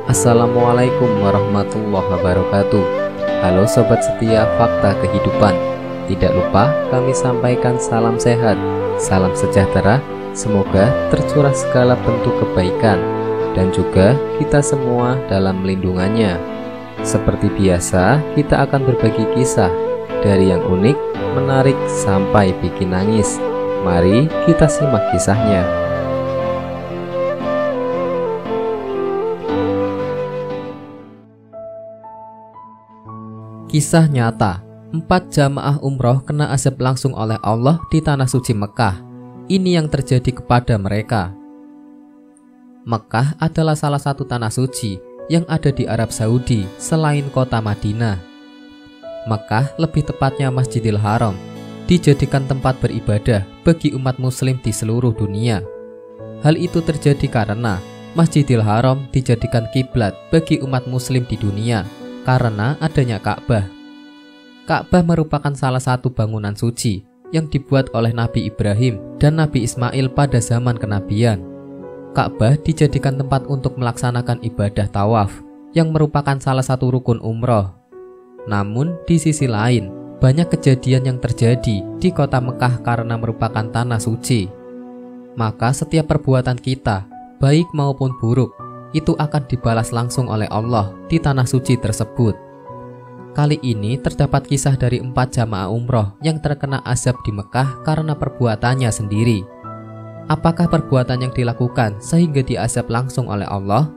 Assalamualaikum warahmatullahi wabarakatuh. Halo sobat setia Fakta Kehidupan. Tidak lupa kami sampaikan salam sehat, salam sejahtera. Semoga tercurah segala bentuk kebaikan dan juga kita semua dalam lindungannya. Seperti biasa, kita akan berbagi kisah dari yang unik, menarik sampai bikin nangis. Mari kita simak kisahnya. Kisah nyata, 4 jamaah umroh kena azab langsung oleh Allah di tanah suci Mekah. Ini yang terjadi kepada mereka. Mekah adalah salah satu tanah suci yang ada di Arab Saudi selain kota Madinah. Mekah, lebih tepatnya Masjidil Haram, dijadikan tempat beribadah bagi umat muslim di seluruh dunia. Hal itu terjadi karena Masjidil Haram dijadikan kiblat bagi umat muslim di dunia karena adanya Ka'bah. Ka'bah merupakan salah satu bangunan suci yang dibuat oleh Nabi Ibrahim dan Nabi Ismail pada zaman kenabian. Ka'bah dijadikan tempat untuk melaksanakan ibadah tawaf yang merupakan salah satu rukun umroh. Namun di sisi lain, banyak kejadian yang terjadi di kota Mekah karena merupakan tanah suci. Maka setiap perbuatan kita, baik maupun buruk, itu akan dibalas langsung oleh Allah di tanah suci tersebut. Kali ini terdapat kisah dari 4 jamaah umroh yang terkena azab di Mekah karena perbuatannya sendiri. Apakah perbuatan yang dilakukan sehingga diazab langsung oleh Allah?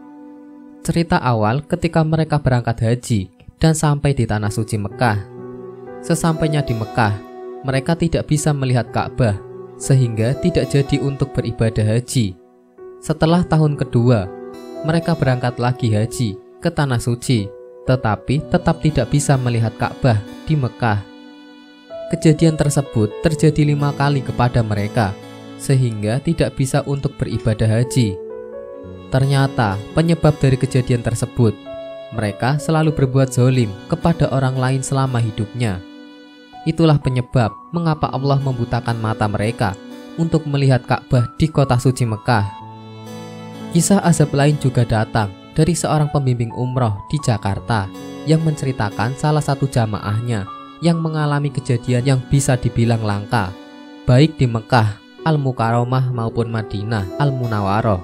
Cerita awal ketika mereka berangkat haji dan sampai di tanah suci Mekah. Sesampainya di Mekah, mereka tidak bisa melihat Ka'bah sehingga tidak jadi untuk beribadah haji. Setelah tahun kedua, mereka berangkat lagi haji ke tanah suci, tetapi tetap tidak bisa melihat Ka'bah di Mekah. Kejadian tersebut terjadi 5 kali kepada mereka, sehingga tidak bisa untuk beribadah haji. Ternyata penyebab dari kejadian tersebut, mereka selalu berbuat zalim kepada orang lain selama hidupnya. Itulah penyebab mengapa Allah membutakan mata mereka untuk melihat Ka'bah di kota suci Mekah. Kisah azab lain juga datang dari seorang pembimbing umroh di Jakarta yang menceritakan salah satu jamaahnya yang mengalami kejadian yang bisa dibilang langka, baik di Mekah, Al-Mukarramah maupun Madinah, Al-Munawwaroh.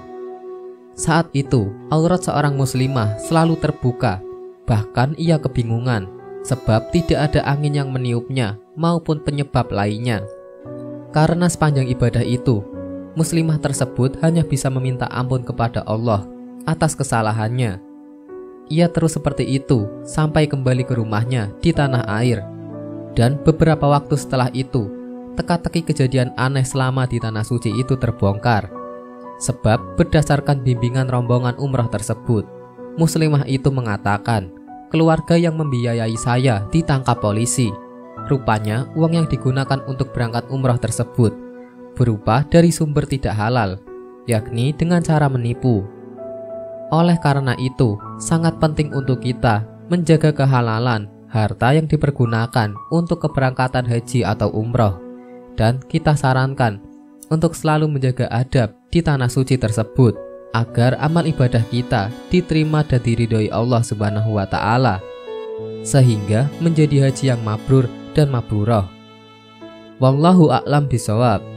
Saat itu, aurat seorang muslimah selalu terbuka, bahkan ia kebingungan sebab tidak ada angin yang meniupnya maupun penyebab lainnya. Karena sepanjang ibadah itu, muslimah tersebut hanya bisa meminta ampun kepada Allah atas kesalahannya. Ia terus seperti itu sampai kembali ke rumahnya di tanah air. Dan beberapa waktu setelah itu, teka-teki kejadian aneh selama di tanah suci itu terbongkar. Sebab berdasarkan bimbingan rombongan umroh tersebut, muslimah itu mengatakan, keluarga yang membiayai saya ditangkap polisi. Rupanya uang yang digunakan untuk berangkat umroh tersebut berupa dari sumber tidak halal, yakni dengan cara menipu. Oleh karena itu, sangat penting untuk kita menjaga kehalalan harta yang dipergunakan untuk keberangkatan haji atau umroh. Dan kita sarankan untuk selalu menjaga adab di tanah suci tersebut, agar amal ibadah kita diterima dan diridhoi Allah Subhanahu wa Ta'ala, sehingga menjadi haji yang mabrur dan mabruroh. Wallahu a'lam bishawab.